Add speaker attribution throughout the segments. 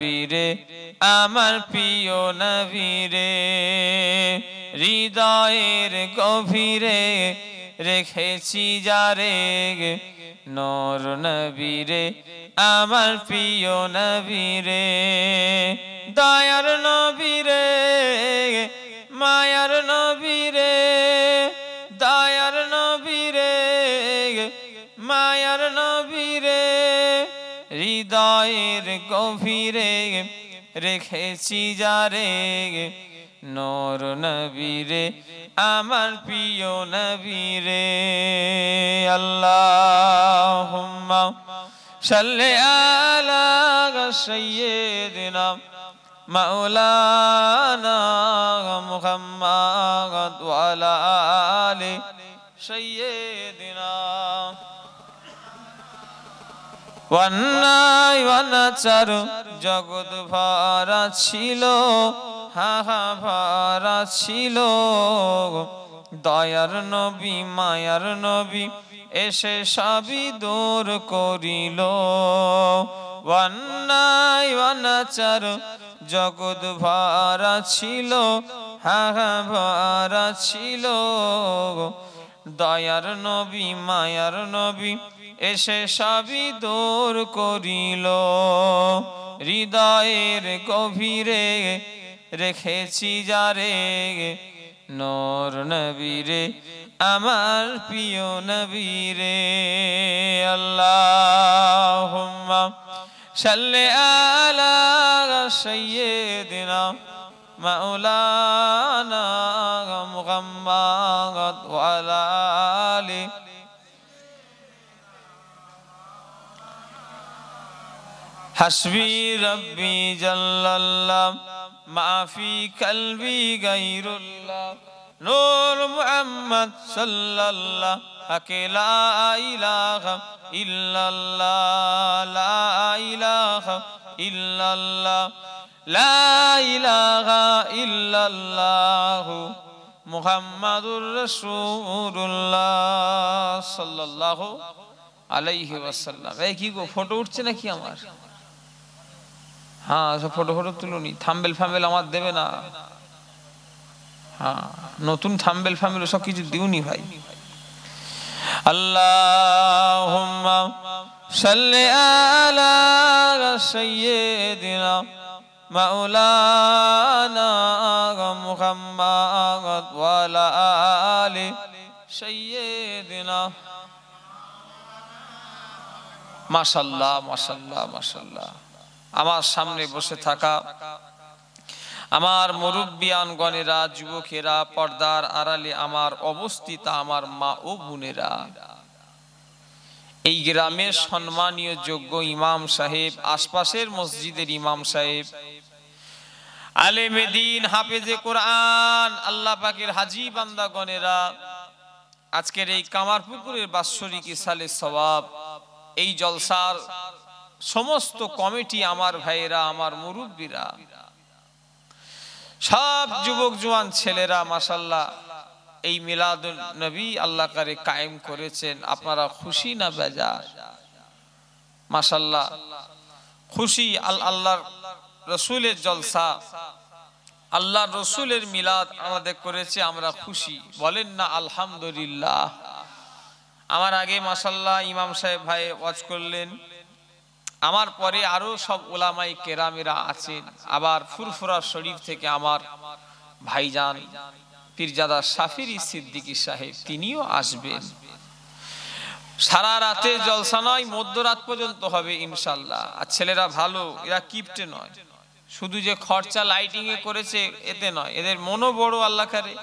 Speaker 1: নবীরে আমার প্রিয় নবীরে হৃদয়ের গভীরে রেখেছি যারে নূর নবীরে আমার প্রিয় নবীরে দয়ার নবীরে মায়ার নবীরে দয়ার নবীরে মায়ার নবীরে হৃদয়ের গভীরে রেখেছি যারে নূর নবীরে আমার প্রিয় নবীরে আল্লাহুম্মা সাল্লি আলা সাইয়্যিদিনা মাওলানা মুহাম্মাদ ওয়া আলা আলি সাইয়্যিদিনা ওয়ান্নাই ওয়ানাচার জগৎ ভরা ছিল হাহা ভরা ছিল দয়ার নবী মায়ার নবী এসে সবই দূর করিল ওয়ান্নাই ওয়ানাচার জগৎ ভরা ছিল হাহা ভরা ছিল দয়ার নবী মায়ার নবী এসে সবই দূর করিল হৃদয়ের গভীরে রেখেছি যারে নূর নবীরে আমার প্রিয় নবীরে আল্লাহুম্মা সাল্লি আলা সাইয়্যিদিনা মাওলানা মুহাম্মাদ ওয়া আলা আলি হাসবি রব্বি জাল্লাল্লাহ মাফি কলবি গায়রুল্লাহ নূর মুহাম্মদ সাল্লাল্লাহ হাকে লা ইলাহা ইল্লাল্লাহ লা ইলাহা ইল্লাল্লাহ লা ইলাহা ইল্লাল্লাহ মুহাম্মাদুর রাসূলুল্লাহ সাল্লাল্লাহু আলাইহি ওয়াসাল্লাম। এই কি গো ফটো উঠছে নাকি আমার? হ্যাঁ সব ফটো ফটো তুলুনি, থাম্বেল ফাম্বেল আমার দেবে না। হ্যাঁ নতুন থাম্বেল ফাম্বেল সব কিছু দিউনি ভাই। আল্লাহুম্মা সাল্লি আলা সাইয়্যিদিনা মাওলানা মুহাম্মাদ ওয়া আলা আলি সাইয়্যিদিনা। মাশাআল্লাহ মাশাআল্লাহ মাশাআল্লাহ। আমার সামনে বসে থাকা আমার মুরব্বিয়ানগণেরা, যুবকেরা, পর্দার আড়ালে আমার অবস্থিত আমার মা ও বোনেরা, এই গ্রামের সম্মানীয় যোগ্য ইমাম সাহেব, আশপাশের মসজিদের ইমাম সাহেব, আলেমে দ্বীন, হাফেজে কোরআন, আল্লাহ পাকের হাজী বান্দাগণেরা, আজকের এই কামারপুকুরের বাৎসরিক ইসালে সওয়াব এই জলসার সমস্ত কমিটি, আমার ভাইয়েরা, আমার মুরব্বীরা, সব যুবক জওয়ান ছেলেরা, মাশাআল্লাহ এই মিলাদুন নবী আল্লাহ কারে কায়েম করেছেন। আপনারা খুশি না বেজার? মাশাআল্লাহ খুশি। আল্লাহর রসুলের জলসা, আল্লাহর রসুলের মিলাদ আমাদের করেছে, আমরা খুশি। বলেন না আলহামদুলিল্লাহ। আমার আগে মাশাআল্লাহ ইমাম সাহেব ভাই ওয়াজ করলেন, আমার পরে আরো সব উলামায়ে কেরামেরা আছেন। আবার ফুরফুরা শরীফ থেকে আমার ভাইজান পীরজাদা শাফিরি সিদ্দিকী সাহেব, তিনিও আসবেন। সারা রাতে জলসা নয়, মধ্যরাত পর্যন্ত হবে ইনশাআল্লাহ। আর ছেলেরা ভালো, এরা কিপটে নয়, শুধু যে খরচা লাইটিং এ করেছে এতে নয়, এদের মনও বড় আল্লাহ করে।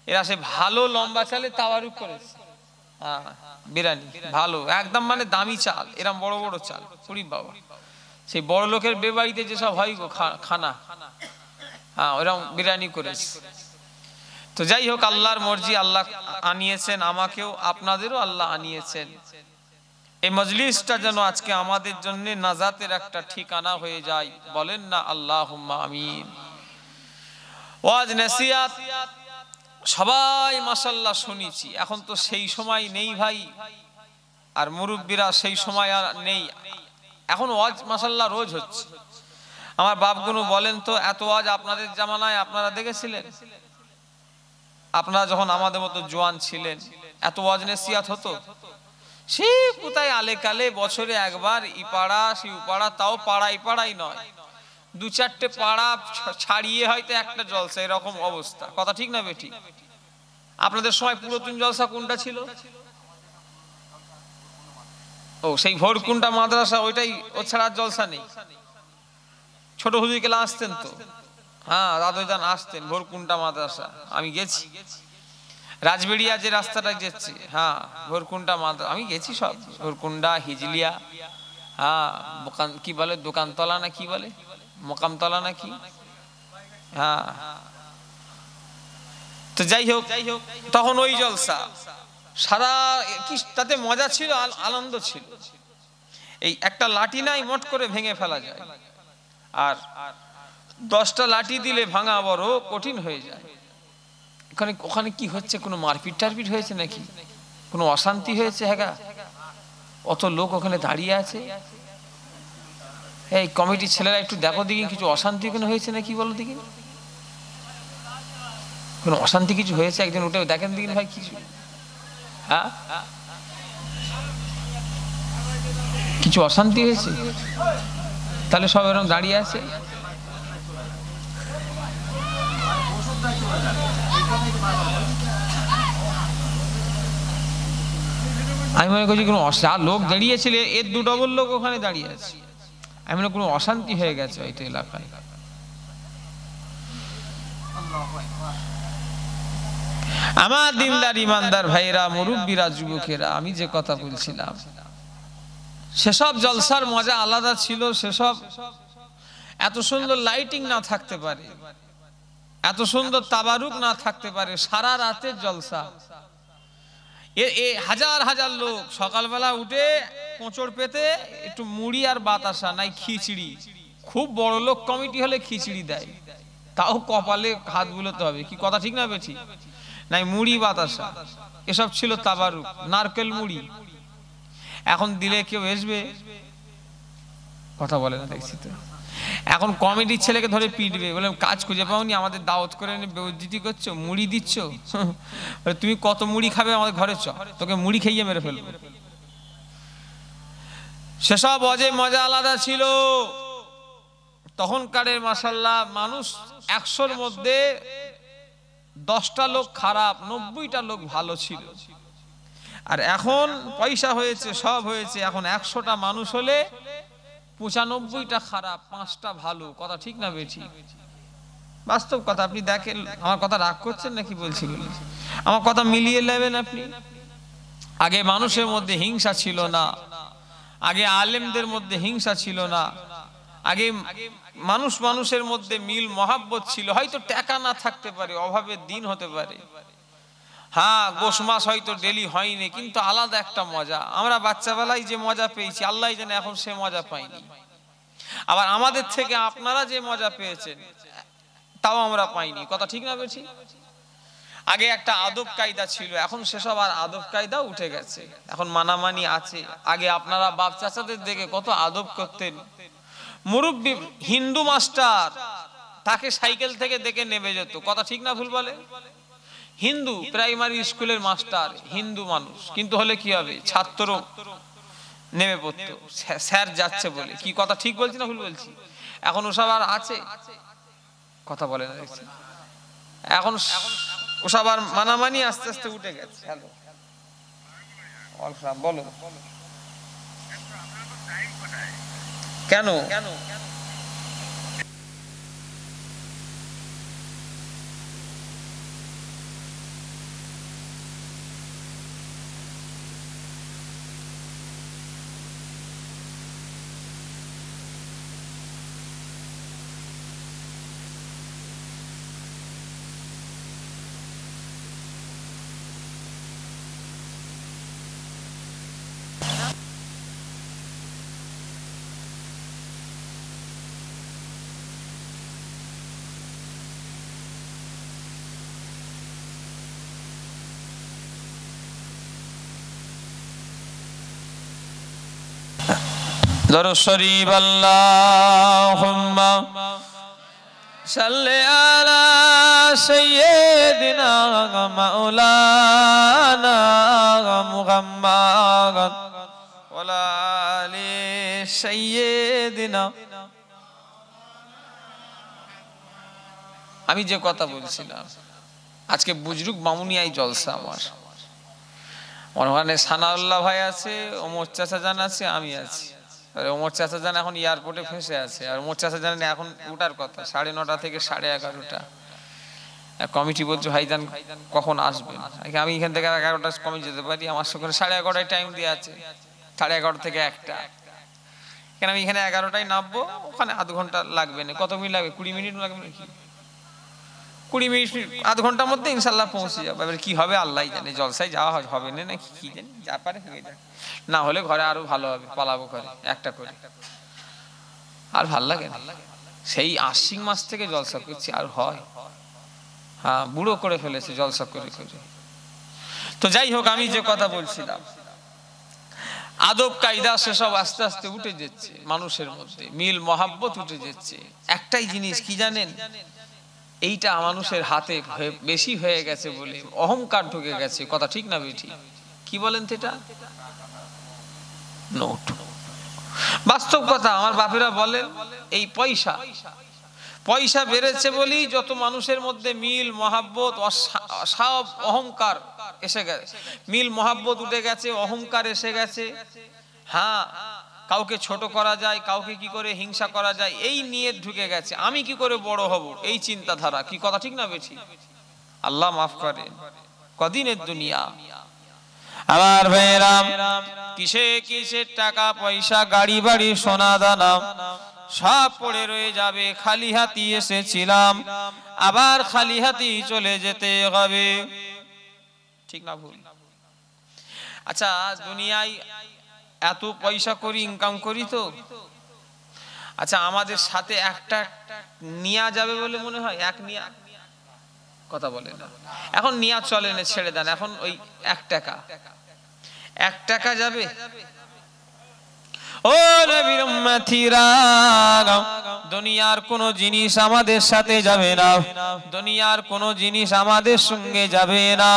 Speaker 1: এরা সে ভালো লম্বা চালে তাওয়ারুক করেছে। হ্যাঁ বিরিয়ানি ভালো একদম, মানে দামি চাল, এরম বড় বড় চাল। পুরি বাবা, সেই বড় লোকের বেবাড়িতে যেসব হয় গো খানা, হ্যাঁ ওরকম বিরিয়ানি করেছে। তো যাই হোক, আল্লাহর মর্জি, আল্লাহ আনিয়েছেন আমাকেও, আপনাদেরও আল্লাহ আনিয়েছেন। এই মজলিসটা যেন আজকে আমাদের জন্য নাজাতের একটা ঠিকানা হয়ে যায়। বলেন না আল্লাহুম্মা আমিন। ওয়াজ নসিহত সবাই মাশাআল্লাহ শুনেছি। এখন তো সেই সময় নেই ভাই, আর মুরব্বীরা সেই সময় আর নেই। এখন ওয়াজ মাশাআল্লাহ রোজ হচ্ছে। আমার বাপগুলো বলেন তো, এত ওয়াজ আপনাদের জামানায় আপনারা দেখেছিলেন? আপনারা যখন আমাদের মতো জোয়ান ছিলেন, এত ওয়াজ নসিহত হতো? সে কোথায় আলে কালে বছরে একবার ইপাড়া সে উপাড়া, তাও পাড়াই পাড়াই নয়, দু চারটে পাড়া ছাড়িয়ে হয়তো একটা জলসা, এরকম অবস্থা। কথা ঠিক না বেটি? আপনাদের সময় পুরাতন জলসা কোনটা ছিল? ও সেই ভোরকুন্ডা মাদ্রাসা, ওইটাই, ও ছাড়া জলসা নেই। ছোট হুজুর কেলা আসতেন তো, হ্যাঁ দাদুজান আসতেন ভোরকুন্ডা মাদ্রাসা, আমি গেছি। রাজবেড়িয়া যে রাস্তাটা যাচ্ছে, হ্যাঁ ভোরকুন্ডা মাদ্রাসা আমি গেছি সব। ভোরকুন্ডা, হিজলিয়া, হ্যাঁ কি বলে দোকানতলা না কি বলে, মোকামতলা না কি, হ্যাঁ। তো যাই হোক, তখন ওই জলসা সারা, কি তাতে মজা ছিল, আনন্দ ছিল। এই একটা লাঠি নাই মোট করে ভেঙে ফেলা যায়, আর 10টা লাঠি দিলে ভাঙা বড় কঠিন হয়ে যায়। ওখানে কি হচ্ছে? কোনো মারপিট টারপিট হয়েছে নাকি? কোনো অশান্তি হয়েছে? হ্যাঁ, অত লোক ওখানে দাঁড়িয়ে আছে, এই কমিটির ছেলেরা একটু দেখো দেখি কিছু অশান্তি ওখানে হয়েছে নাকি, বলো দেখি। কোনো অশান্তি কিছু হয়েছে? একজন উঠে দেখেন দেখি ভাই কিছু, হ্যাঁ কিছু অশান্তি হয়েছে? তাহলে সব এরকম দাঁড়িয়ে আছে। আমি মনে করছি কোনো লোক দাঁড়িয়েছিল, এর 2 ডবল লোক ওখানে দাঁড়িয়ে আছে, আমি মনে কোনো অশান্তি হয়ে গেছে হয়তো এলাকায়। আমার দিনদার ইমানদার ভাইরা, মুরব্বীরা, যুবকেরা, আমি যে কথা বলছিলাম, সেসব জলসার মজা আলাদা ছিল। সেসব এত সুন্দর লাইটিং না থাকতে পারে, এত সুন্দর তাবারুক না থাকতে পারে, সারা রাতের জলসা, হাজার হাজার লোক সকালবেলা উঠে কোঁচড় পেতে একটু মুড়ি আর বাতাসা নাই খিচড়ি, খুব বড় লোক কমিটি হলে খিচড়ি দেয়, তাও কপালে হাত বুলোতে হবে, কি কথা ঠিক না বেঠি? নাই মুড়ি বাতাসা, এসব ছিল তাবারুক, নারকেল মুড়ি। এখন দিলে কেউ আসবে? কথা বলে না, দেখছি তো। এখন কমিটির ছেলেকে ধরে পিটবে, বলে কাজ খুঁজে পাওনি, আমাদের দাওয়াত করে বেউজ্জতি করছো, মুড়ি দিচ্ছ, তুমি কত মুড়ি খাবে আমাদের ঘরে, চ তোকে মুড়ি খাইয়ে মেরে ফেলবো। সেসব অজে মজা আলাদা ছিল তখনকারের। মাশাআল্লাহ, মানুষ 100-র মধ্যে 10টা লোক খারাপ, 90টা লোক ভালো ছিল। আর এখন পয়সা হয়েছে, সব হয়েছে, এখন 100টা মানুষ হলে 95টা খারাপ, 5টা ভালো। কথা ঠিক না বেঠি? বাস্তব কথা, আপনি দেখেন। আমার কথা রাগ করছেন নাকি বলছি? আমার কথা মিলিয়ে নেবেন আপনি। আগে মানুষের মধ্যে হিংসা ছিল না, আগে আলেমদের মধ্যে হিংসা ছিল না, আগে মানুষের মধ্যে মিল মহাব্বত ছিল। হয়তো টাকা না থাকতে পারে, অভাবের দিন হতে পারে, হ্যাঁ গোশ মাস হয়তো ডেলি হয়নি, কিন্তু আলাদা একটা মজা। আমরা বাচ্চাবেলায় যে মজা পেয়েছি, আল্লাহ জানে এখন সে মজা পাইনি। আবার আমাদের থেকে আপনারা যে মজা পেয়েছেন, তাও আমরা পাইনি। কথা ঠিক না বেশি? আগে একটা আদব কায়দা ছিল, এখন সেসব আর আদব কায়দা উঠে গেছে, এখন মানামানি আছে। আগে আপনারা বাপ চাচাদের দেখে কত আদব করতেন। মুরব্বী হিন্দু মাস্টার, তাকে সাইকেল থেকে দেখে নেমে যেত। কথা ঠিক না ভুল বলে? হিন্দু প্রাইমারি স্কুলের মাস্টার, হিন্দু মানুষ, কিন্তু হলে কি হবে, ছাত্র নেমে পড়তো স্যার যাচ্ছে বলে। কি কথা ঠিক বলছি না ভুল বলছি? এখন ওসব আর আছে? কথা বলে না দেখছি। এখন ওসব আর মানামানি আস্তে আস্তে উঠে গেছে। হ্যালো বলো, কেন? দরুদ শরীফ আল্লাহুম্মা সাল্লি আলা সাইয়্যিদিনা মাওলানা মুহাম্মদ ওয়া আলা আলি সাইয়্যিদিনা। আমি যে কথা বলছিলাম, আজকে বুজরুক মামুনিয়ায় জলসা আমার। ওখানে সানাউল্লাহ ভাই আছে, ওমর চাচা জান আছে, আমি আছি। ওমর চাচা জান এখন এয়ারপোর্টে ফেসে আছে, আর ওমর চাচা জানেন এখন উঠার কথা 9:30 থেকে 11:30। কমিটি বলছে ভাইজান কখন আসবেন। আমি এখান থেকে 11টায় কমে যেতে পারি, আমার সঙ্গে 11:30 টাইম দিয়ে আছে, 11:30 থেকে 1টা। কেন আমি এখানে 11টায় নামবো, ওখানে আধ ঘন্টা লাগবে না। কত মিনিট লাগবে? 20 মিনিট লাগবে নাকি? 20 মিনিট, আধ ঘন্টার মধ্যে ইনশাল্লাহ পৌঁছে যাবো। এবার কি হবে আল্লাহ জানে, জলসায় যাওয়া হবে না নাকি কি জানি, যা পারে হয়ে যায়। না হলে ঘরে আরো ভালো হবে, পালাবো করে একটা করে। আর ভাল লাগে না, সেই আশ্বিন মাস থেকে জলসা করছি, আর হয়? হ্যাঁ, বুড়ো করে ফেলেছে জলসা করে করে। তো যাই হোক, আমি যে কথা বলছিলাম, আদব কায়দা সেসব আস্তে আস্তে উঠে যাচ্ছে মানুষের মধ্যে, মিল মহাব্বত উঠে যাচ্ছে। একটাই জিনিস কি জানেন, এইটা মানুষের হাতে বেশি হয়ে গেছে বলে অহংকার ঢুকে গেছে। কথা ঠিক না বেঠিক? কি বলেন তো এটা? নোট, বাস্তব কথা। আমার বাপেরা বলেন এই পয়সা পয়সা বেড়েছে বলেই যত মানুষের মধ্যে মিল মহাব্বত, সব অহংকার এসে গেছে। মিল মহাব্বত উঠে গেছে, অহংকার এসে গেছে। হ্যাঁ, কাউকে ছোট করা যায়, কাউকে কি করে হিংসা করা যায়, এই নিয়ে ঢুকে গেছে। আমি কি করে বড় হব, এই চিন্তাধারা। কি কথা ঠিক না বেশি? আল্লাহ মাফ করে। কদিনের দুনিয়া আমার ভাইরা, কিসে কিসে টাকা পয়সা, গাড়ি বাড়ি, সোনা দানা সব পড়ে রয়ে যাবে। খালি হাতি এসেছিলাম, আবার খালি হাতি চলে যেতে হবে। ঠিক না ভুল? আচ্ছা, দুনিয়ায় এত পয়সা করি, ইনকাম করি তো, আচ্ছা আমাদের সাথে একটা নিয়া যাবে বলে মনে হয়? এক নিয়া, কথা বলে না। এখন নিয়া চলে না, ছেড়ে দেন। এখন ওই 1 টাকা যাবে। ও নবীর উম্মতিরা, দুনিয়ার কোন জিনিস আমাদের সাথে যাবে না, দুনিয়ার কোন জিনিস আমাদের সঙ্গে যাবে না।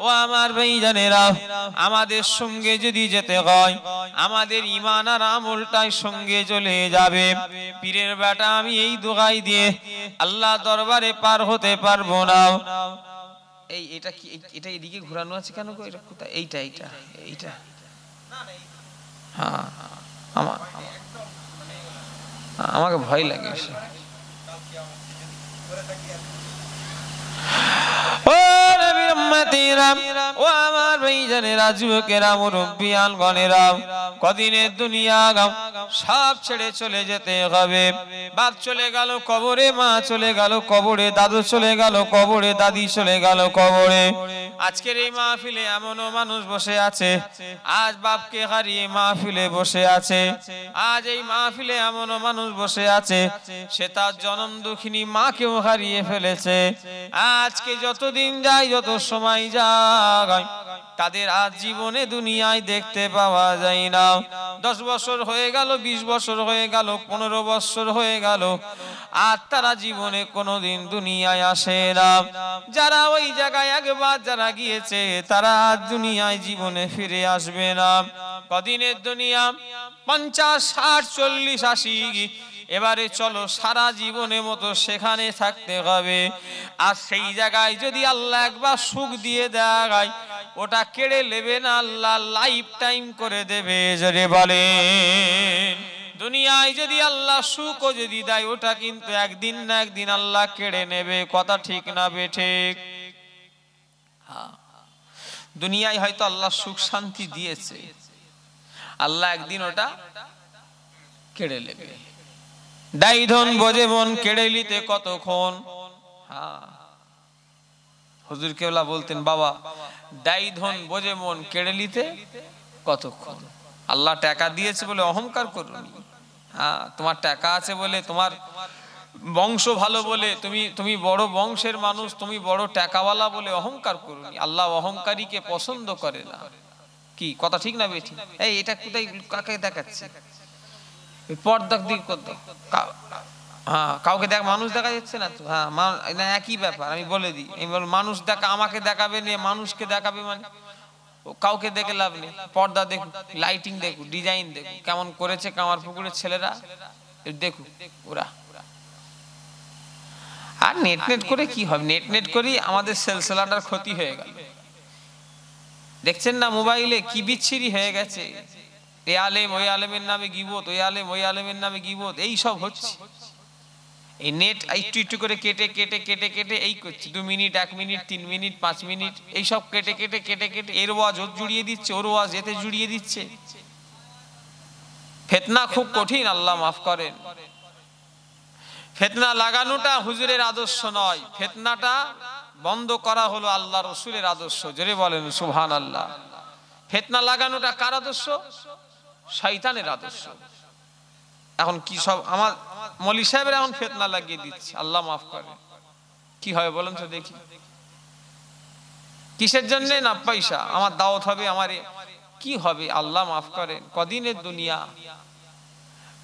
Speaker 1: ও আমার ভাইজানেরা, আমাদের সঙ্গে যদি যেতে হয়, আমাদের ঈমান আর আমলটাই সঙ্গে চলে যাবে। পীরের বেটা আমি এই দোহাই দিয়ে আল্লাহ দরবারে পার হতে পারবো না। এটা কি, এটা এদিকে ঘোরানো আছে কেন গো? এটা কোথায়? এইটা এইটা এইটা হ্যাঁ, আমাকে ভয় লাগে। ও নবীর উম্মতিরা, ও আমার ভাইজানেরা, যুবকেরা, মুরব্বিয়ান গণেরা, কদিনের দুনিয়া সব ছেড়ে চলে যেতে হবে। বাপ চলে গেল কবরে, মা চলে গেল কবরে, দাদু চলে গেল কবরে, দাদি চলে গেল কবরে। আজকের এই মাহফিলে এমনও মানুষ বসে আছে, আজ বাপকে হারিয়ে মাহফিলে বসে আছে। আজ এই মাহফিলে এমনও মানুষ বসে আছে, সে তার জনম দুঃখিনী মাকেও হারিয়ে ফেলেছে। আজকে যতদিন যায়, যত সময় যায়, তাদের আজ জীবনে দুনিয়ায় দেখতে পাওয়া যায় না। 10 বছর হয়ে গেল, 20 বছর হয়ে গেল, 15 বছর হয়ে গেল, আর তারা জীবনে কোনোদিন দুনিয়ায় আসে না। যারা ওই জায়গায় একবার যারা গিয়েছে, তারা আজ দুনিয়ায় জীবনে ফিরে আসবে না। কদিনের দুনিয়া? 50, 60, 40, 80। এবারে চলো সারা জীবনের মতো সেখানে থাকতে হবে। আর সেই জায়গায় যদি আল্লাহ একবার সুখ দিয়ে দেয়, ওটা কেড়ে নেবে না, আল্লাহ লাইফ টাইম করে দেবে। যদি বলেন দুনিয়ায় যদি আল্লাহ সুখও যদি দেয়, ওটা কিন্তু একদিন না একদিন আল্লাহ কেড়ে নেবে। কথা ঠিক না বেঠিক? দুনিয়ায় হয়তো আল্লাহ সুখ শান্তি দিয়েছে, আল্লাহ একদিন ওটা কেড়ে নেবে। দায়ী ধন বোঝে মন, কেড়ে নিতে কতক্ষণ। হুজুর কেবলা বলতেন, বাবা দায়ী ধন বোঝে মন, কেড়ে নিতে কতক্ষণ। আল্লাহ টাকা দিয়েছে বলে অহংকার করুনি। হ্যাঁ, তোমার টাকা আছে বলে, তোমার বংশ ভালো বলে, তুমি বড় বংশের মানুষ, তুমি বড় টাকাওয়ালা বলে অহংকার করুনি। আল্লাহ অহংকারীকে পছন্দ করে না। কি কথা ঠিক না বেঠিক? এই এটা কোথায় কাকে দেখাচ্ছে? পর্দা দিক কত হ্যাঁ, কাউকে দেখ, মানুষ দেখা যাচ্ছে না তো, হ্যাঁ না একই ব্যাপার। আমি বলে দিই, আমি বল মানুষ দেখা, আমাকে দেখাবে নিয়ে মানুষকে দেখাবে মানে কাউকে দেখে লাভ নেই। পর্দা দেখুন, লাইটিং দেখুন, ডিজাইন দেখুন কেমন করেছে কামারপুকুরের ছেলেরা, দেখুন ওরা। আর নেট নেট করে কি হবে? নেট নেট করেই আমাদের সেলসেলাটার ক্ষতি হয়ে গেল। দেখছেন না মোবাইলে কি বিচ্ছিরি হয়ে গেছে, এ আলেম ওই আলেমের নামে গীবত, ওই আলেম ওই আলেমের নামে গীবত, এই সব হচ্ছে। এই নেট একটু একটু করে কেটে কেটে কেটে কেটে এই করছে, 2 মিনিট 1 মিনিট 3 মিনিট 5 মিনিট এই সব কেটে কেটে কেটে কেটে এর ওয়াজ ওর জুড়িয়ে দিচ্ছে, ওর ওয়াজ এতে জুড়িয়ে দিচ্ছে। ফিতনা খুব কঠিন, আল্লাহ মাফ করেন। ফিতনা লাগানোটা হুজুরের আদর্শ নয়, ফিতনাটা বন্ধ করা হলো আল্লাহ রসুলের আদর্শ। জোরে বলেন সুবহানাল্লাহ। ফিতনা লাগানোটা কার আদর্শ? শয়তানের আদর্শ। এখন কি সব আমার মৌলী সাহেবের এখন ফিতনা লাগিয়ে দিচ্ছে, আল্লাহ মাফ করে। কি হয় বলেন তো দেখি? কিসের জন্য? না পয়সা, আমার দাওয়াত হবে, আমার কি হবে? আল্লাহ মাফ করে। কদিনের দুনিয়া,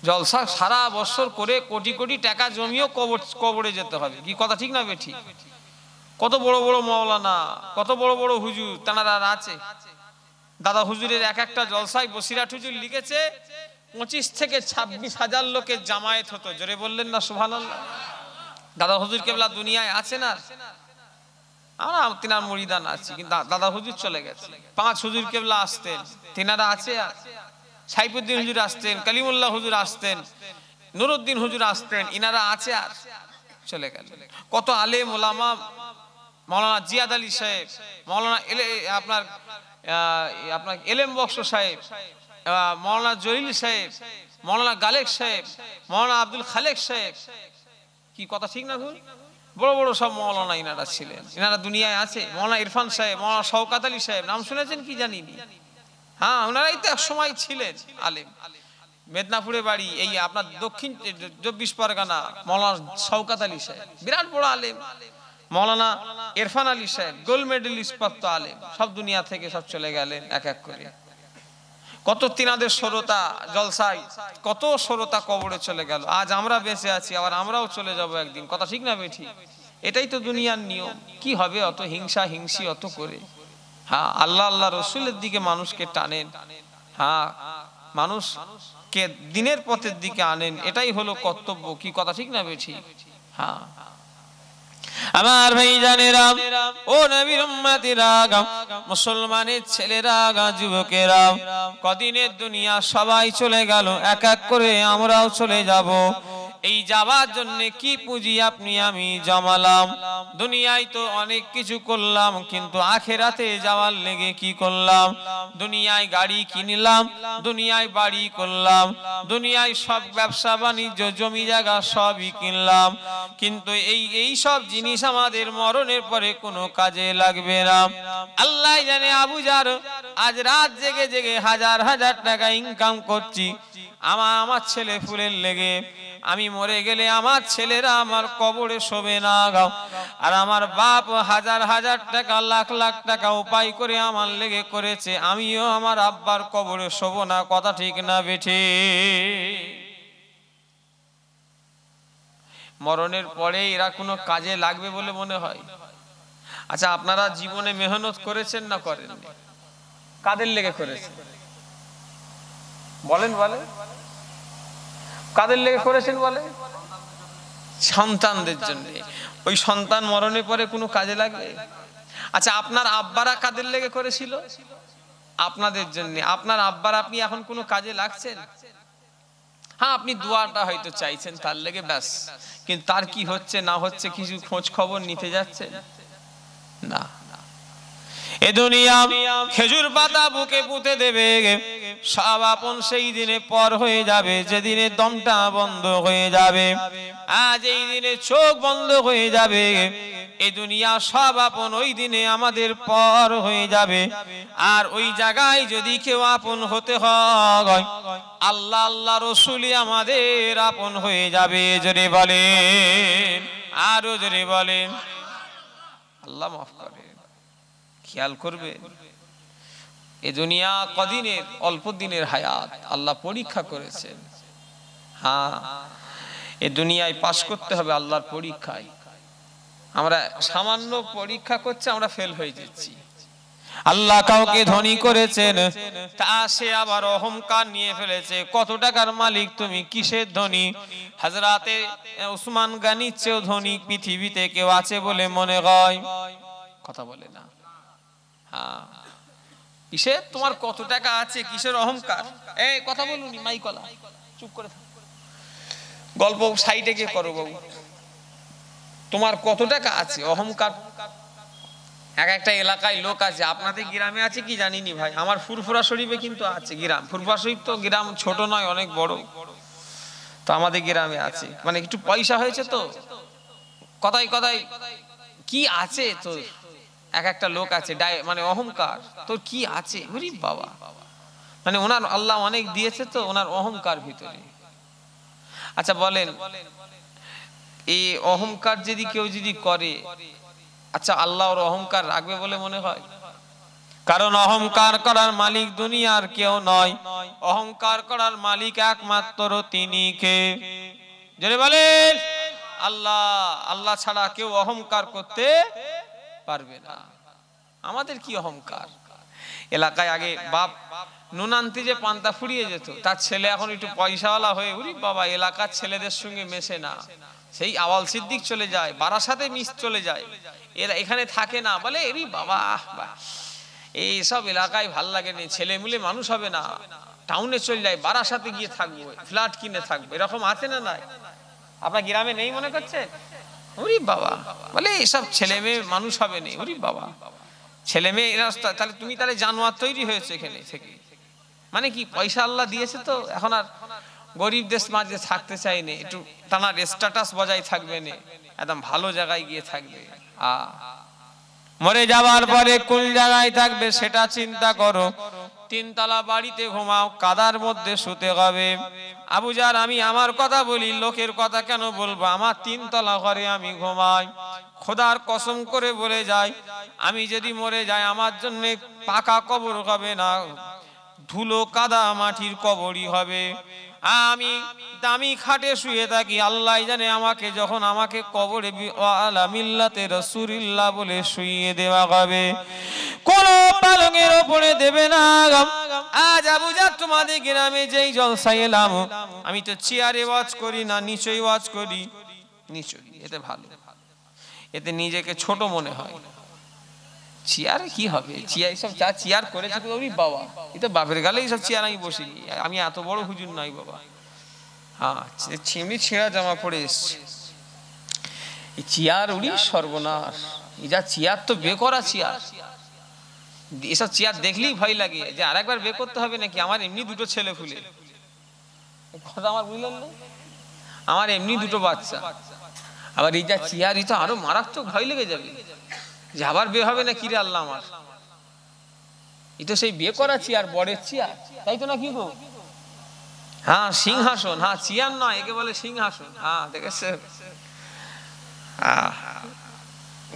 Speaker 1: জলসা সারা বছর করে কোটি কোটি টাকা জমিও কবরে যেতে হবে। কি কথা ঠিক না বেঠি? কত বড় বড় মাওলানা, কত বড় বড় হুজুর তানারা আছে। দাদা হুজুরের এক একটা জলসায় বসিরাট হুজুর লিখেছে 25 থেকে 26 হাজার লোকের জামায়াত হতো। জোরে বললেন না সুবহানাল্লাহ। দাদা হুজুর কেবলা দুনিয়ায় আছে না, আমরা তিনার মুরিদান আছি, কিন্তু দাদা হুজুর চলে গেছে। 5 হুজুর কেবলা আসতেন, তিনারা আছে। সাইফুদ্দিন হুজুর আসতেন, কালিমুল্লাহ হুজুর আসতেন, নুরুদ্দিন হুজুর আসতেন, ইনারা আছে আর চলে গেল। কত আলেম ওলামা, মাওলানা জিয়াদ আলী সাহেব, মাওলানা আপনার এলেম বক্স সাহেব, মাওলানা জলিল সাহেব, মাওলানা গালেক সাহেব, মাওলানা আব্দুল খালেক সাহেব, কি কথা ঠিক না ভুল? বড় বড় সব মাওলানা ইনারা ছিলেন, ইনারা দুনিয়ায় আছে। মাওলানা ইরফান সাহেব, মাওলানা শওকাত আলী সাহেব, নাম শুনেছেন কি জানিনি? হ্যাঁ, ওনারাই তো এক সময় ছিলেন আলেম। মেদিনীপুরে বাড়ি, এই আপনার দক্ষিণ 24 পরগনা। মাওলানা শওকাত আলী সাহেব বিরাট বড় আলেম। মাওলানা ইরফান আলী সাহেব গোল্ড মেডেলিস্ট প্রাপ্ত আলেম, সব দুনিয়া থেকে সব চলে গেলেন এক এক করে। কত তিনাদের শ্রোতা জলসায়, কত শ্রোতা কবরে চলে গেল। আজ আমরা বেঁচে আছি, আবার আমরাও চলে যাব একদিন। কথা ঠিক না বেঠি? এটাই তো দুনিয়ার নিয়ম। কি হবে অত হিংসা হিংসি অত করে? হ্যাঁ, আল্লাহ আল্লাহ রসুলের দিকে মানুষকে টানেন, হ্যাঁ মানুষকে দিনের পথের দিকে আনেন, এটাই হলো কর্তব্য। কি কথা ঠিক না বেঠি? হ্যাঁ আমার ভাইজানেরা, ও নবীর উম্মতিরা, মুসলমানের ছেলেরা, যুবকেরা, কদিনের দুনিয়া সবাই চলে গেল, এক এক করে আমরাও চলে যাব। এই যাওয়ার জন্য কি পুঁজি আপনি আমি জমালাম? দুনিয়ায় তো অনেক কিছু করলাম, কিন্তু আখেরাতে যাওয়ার লেগে কি করলাম? দুনিয়ায় গাড়ি কিনলাম, দুনিয়ায় বাড়ি করলাম, দুনিয়ায় সব ব্যবসা বাণিজ্য জমি জায়গা সবই কিনলাম, কিন্তু এই সব জিনিস আমাদের মরণের পরে কোনো কাজে লাগবে না। আল্লাহ জানে আবু জার আজ রাত জেগে জেগে হাজার হাজার টাকা ইনকাম করছি আমার ছেলে ফুলের লেগে। আমি মরে গেলে আমার ছেলেরা আমার কবরে শোবে না গাও, আর আমার বাপ হাজার হাজার টাকা লাখ লাখ টাকা উপায় করে আমার লেগে করেছে, আমিও আমার আব্বার কবরে শোব না। কথা ঠিক না বেঠি? মরণের পরে এরা কোনো কাজে লাগবে বলে মনে হয়? আচ্ছা, আপনারা জীবনে মেহনত করেছেন না করেননি? কাদের লেগে করেছেন বলেন? বলেন কাদের লেগে করেছেন? বলে সন্তানদের জন্য। ওই সন্তান মরণের পরে কোনো কাজে লাগবে? আচ্ছা, আপনার আব্বারা কাদের লেগে করেছিল? আপনাদের জন্য। আপনার আব্বার আপনি এখন কোনো কাজে লাগছেন? হ্যাঁ, আপনি দোয়াটা হয়তো চাইছেন তার লেগে, ব্যাস। কিন্তু তার কি হচ্ছে না হচ্ছে কিছু খোঁজ খবর নিতে যাচ্ছেন না। এ দুনিয়া খেজুর পাতা বুকে পুঁতে দেবে, সব আপন সেই দিনে পর হয়ে যাবে, যেদিনে দমটা বন্ধ হয়ে যাবে। আজ এই দিনে চোখ বন্ধ হয়ে যাবে, এই দুনিয়া সব আপন ওই দিনে আমাদের পর হয়ে যাবে। আর ওই জায়গায় যদি কেউ আপন হতে হয়, আল্লাহ আল্লাহ রসুলই আমাদের আপন হয়ে যাবে। জোরে বলেন, আরো জোরে বলেন। আল্লাহ মাফ করে। খেয়াল করবে, এ দুনিয়া কদিনের, অল্প দিনের হায়াত, আল্লাহ পরীক্ষা করেছেন। হ্যাঁ, এই দুনিয়ায় পাশ করতে হবে আল্লাহর পরীক্ষায়। আমরা সামান্য পরীক্ষা করছি, আমরা ফেল হয়ে যাচ্ছি। আল্লাহ কাউকে ধনী করেছেন, তা সে আবার অহংকার নিয়ে ফেলেছে। কত টাকার মালিক তুমি, কিসের ধনী? হযরতে উসমান গনির চেয়েও ধনী পৃথিবীতে কেউ আছে বলে মনে হয়? কথা বলে না। হ্যাঁ, কিসের তোমার কত টাকা আছে, কিসের অহংকার? এই কথা বলুনি, মাইকলা চুপ করে থাক, গল্প সাইডে গিয়ে করো বাবু। তোমার কত টাকা আছে, অহংকার। এক একটা এলাকায় লোক আছে, আপনাদের গ্রামে আছে কি জানিনি ভাই, আমার ফুরফুরা শরীফে কিন্তু আছে গ্রাম। ফুরফুরা শরীফ তো গ্রাম ছোট নয়, অনেক বড়। তো আমাদের গ্রামে আছে, মানে একটু পয়সা হয়েছে তো কথাই কথাই কি আছে তোর। এক একটা লোক আছে মানে অহংকার, তোর কি আছে ওরে বাবা, মানে ওনার আল্লাহ অনেক দিয়েছে তো ওনার অহংকার ভিতরে। আচ্ছা বলেন, এই অহংকার যদি কেউ যদি করে, আচ্ছা আল্লাহ ওর অহংকার রাখবে বলে মনে হয়? কারণ অহংকার করার মালিক দুনিয়ার কেউ নয়, অহংকার করার মালিক একমাত্র তিনি কে? জোরে বলেন আল্লাহ। আল্লাহ ছাড়া কেউ অহংকার করতে পারবে না। আমাদের কি অহংকার? এলাকায় আগে বাপ নুন আনতে যে পান্তা ফুরিয়ে যেত, তার ছেলে এখন একটু পয়সাওয়ালা হয়ে উরি বাবা এলাকার ছেলেদের সঙ্গে মেশে না, সেই আওয়াল সিদ্দিক চলে যায়, বারাসাতে মিস চলে যায়, এরা এখানে থাকে না, বলে এরি বাবা এইসব এলাকায় ভাল লাগে না, ছেলে মিলে মানুষ হবে না, টাউনে চলে যায়, বারাসাতে গিয়ে থাকবো, ফ্ল্যাট কিনে থাকবো। এরকম আছে না নাই? আপনার গ্রামে নেই মনে করছে? ওরে বাবা, বলে এসব ছেলে মেয়ে মানুষ হবে না। ওরে বাবা, ছেলে মেয়ে এরা তাহলে তুমি তাহলে জানোয়ার তৈরি হয়েছে এখানে থেকে। মানে কি, পয়সা আল্লাহ দিয়েছে তো এখন আর গরিব দেশ মাঝে থাকতে চাই না, একটু তার স্ট্যাটাস বজায় থাকবে না, একদম ভালো জায়গায় গিয়ে থাকবে। মরে যাওয়ার পরে কোন জায়গায় থাকবে সেটা চিন্তা করো। তিনতলা বাড়িতে ঘুমাও, কাদার মধ্যে শুতে হবে। আবু জার আমি আমার কথা বলি, লোকের কথা কেন বলবো? আমার তিনতলা ঘরে আমি ঘুমাই। খোদার কসম করে বলে যাই, আমি যদি মরে যাই আমার জন্য পাকা কবর হবে না, ধুলো কাদা মাটির কবরই হবে। আমি দামি খাটে শুয়ে থাকি, আল্লাহ জানে আমাকে যখন আমাকে কবরে আলা মিল্লাতে রাসূলুল্লাহ বলে শুইয়ে দেওয়া হবে, কোন পালঙের উপরে দেবে না। আজ আবু জার তোমাদের গ্রামে যেই জলসায় এলাম, আমি তো চেয়ারে ওয়াজ করি না, নিচেই ওয়াজ করি। নিচে এতে ভালো, এতে নিজেকে ছোট মনে হয়। চেয়ারে কি হবে, চেয়ার এইসব যা চেয়ার করেছে বাবা, এই তো বাপের গালে এইসব চেয়ার আমি বসিনি, আমি এত বড় হুজুর নাই বাবা। হ্যাঁ, ছিমড়ি ছেঁড়া জামা পরে এসছে, এই চেয়ার উড়ি সর্বনাশ। এই যা চেয়ার তো বে করা চেয়ার, এসব চেয়ার দেখলেই ভয় লাগে যে আরেকবার বে করতে হবে নাকি। আমার এমনি দুটো ছেলে ফুলে, কথা আমার বুঝলেন না, আমার এমনি দুটো বাচ্চা, আবার এই যা চেয়ার, এই তো আরো মারাত্মক ভয় লেগে যাবে যে আবার বে হবে না কিরে আল্লাহ আমার। এই তো সেই বে করা চেয়ার, বড়ের চেয়ার, তাই তো না কি গো? হ্যাঁ সিংহাসন, হ্যাঁ চেয়ার নয়, একে বলে সিংহাসন। হ্যাঁ দেখেছে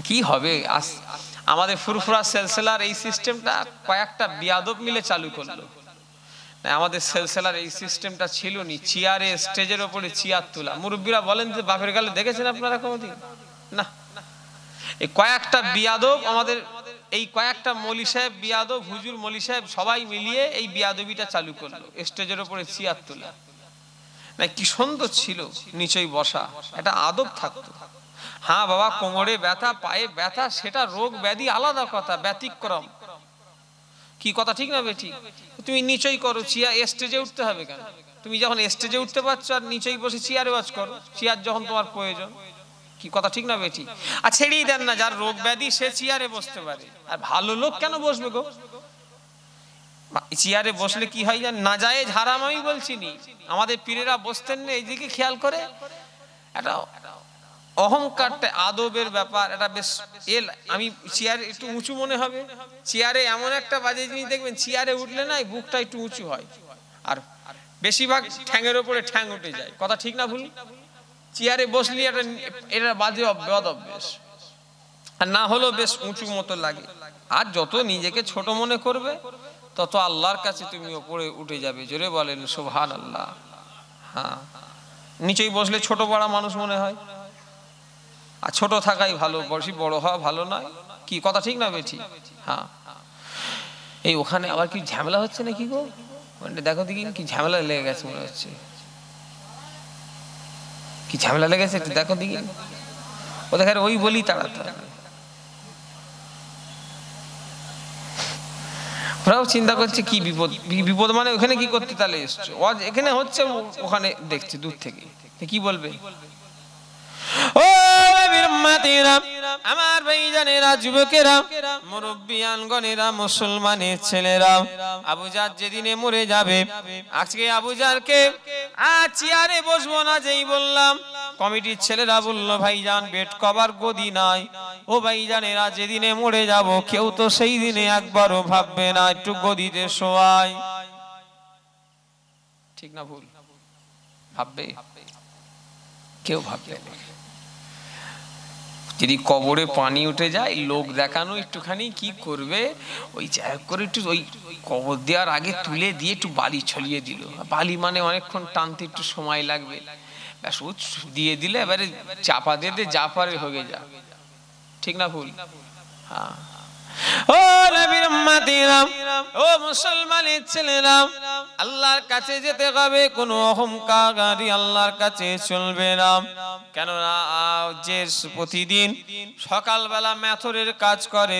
Speaker 1: কি হবে। আমাদের ফুরফুরা সিলসিলার এই সিস্টেমটা কয়েকটা বিয়াদব মিলে চালু করলো। আমাদের সিলসিলার এই সিস্টেমটা ছিল নি, চেয়ারে স্টেজের উপরে চেয়ার তোলা। মুরব্বীরা বলেন যে বাপের গালে দেখেছেন আপনারা কোনোদিন? না, এই কয়েকটা বিয়াদব, আমাদের এই কয়েকটা মৌলী সাহেব বিয়াদব, হুজুর মৌলী সাহেব সবাই মিলিয়ে এই বিয়াদবিটা চালু করলো, স্টেজের উপরে চেয়ার তোলা। না কি সুন্দর ছিল, নিচেই বসা, একটা আদব থাকতো। হ্যাঁ বাবা, কোমরে ব্যথা, পায়ে ব্যথা, সেটা রোগ ব্যাধি আলাদা কথা, ব্যতিক্রম। কি কথা ঠিক না বেটি? তুমি নিচেই করো, চেয়ার স্টেজে উঠতে হবে কেন? তুমি যখন স্টেজে উঠতে পারছো আর নিচেই বসে চেয়ারে ওয়াজ করো, চেয়ার যখন তোমার প্রয়োজন। কি কথা ঠিক না বেটি? আর ছেড়েই দেন না, যার রোগ ব্যাধি সে চেয়ারে বসতে পারে, আর ভালো লোক কেন বসবে গো? চেয়ারে বসলে কি হয় জান, না যায় হারাম আমি বলছি নি, আমাদের পীরেরা বসতেন না এইদিকে খেয়াল করে। এটা অহংকারটা আদবের ব্যাপার, এটা বেশ এল। আমি চেয়ারে একটু উঁচু মনে হবে, চেয়ারে এমন একটা বাজে জিনিস দেখবেন, চেয়ারে উঠলে না বুকটা একটু উঁচু হয়, আর বেশিরভাগ ঠ্যাঙের উপরে ঠ্যাং উঠে যায়। কথা ঠিক না ভুল? চেয়ারে বসলি এটা বাজে অভ্যাস, আর না হলেও বেশ উঁচু মতো লাগে। আর যত নিজেকে ছোট মনে করবে তত আল্লাহর কাছে তুমি উপরে উঠে যাবে। জোরে বলেন সুবহানাল্লাহ। হ্যাঁ, নিচেই বসলে ছোট বড় মানুষ মনে হয়, আর ছোট থাকাই ভালো, বেশি বড় হওয়া ভালো নয়। কি কথা ঠিক না বেঠি? হ্যাঁ। এই ওখানে আবার কি ঝামেলা হচ্ছে নাকি গো? দেখো দেখি কি ঝামেলা লেগে গেছে মনে হচ্ছে। কি ঝামেলা লেগেছে একটু দেখো দেখি। ও দেখে ওই বলি তাড়াতাড়ি। ওরাও চিন্তা করছে কি বিপদ, বিপদ মানে ওখানে কি করতে তাহলে এসছো? এখানে হচ্ছে, ওখানে দেখছে দূর থেকে, কি বলবে? ও আমার ভাইজানেরা, যুবকেরা, মুরব্বিয়ানগণেরা, মুসলমানের ছেলেরা, আবু জার যেদিনে মরে যাবে, আজকে আবু জারকে চেয়ারে বসবো না যেই বললাম, কমিটির ছেলেরা বললো ভাইজান বেড কভার গদি নাই। ও ভাইজানেরা, যেদিনে মরে যাব কেউ তো সেই দিনে একবারও ভাববে না একটু গদিতে শোয়াই। ঠিক না ভুল? ভাববে? কেউ ভাববে না। যদি কবরে পানি উঠে যায়, লোক দেখানো একটুখানি কি করবে, ওই জায়গা করে একটু ওই কবর দেওয়ার আগে তুলে দিয়ে একটু বালি ছড়িয়ে দিল। বালি মানে অনেকক্ষণ টানতে একটু সময় লাগবে, ব্যাস ও দিয়ে দিলে এবারে চাপা দিয়ে দিয়ে যা পারে হয়ে যা। ঠিক না ভুল? হ্যাঁ। ও নবীর উম্মতিরা, ও মুসলমানের ছেলেরা, আল্লাহর কাছে যেতে হবে, কোনো অহংকারী আল্লাহর কাছে চলবে না। কেননা যে প্রতিদিন সকালবেলা মেথরের কাজ করে,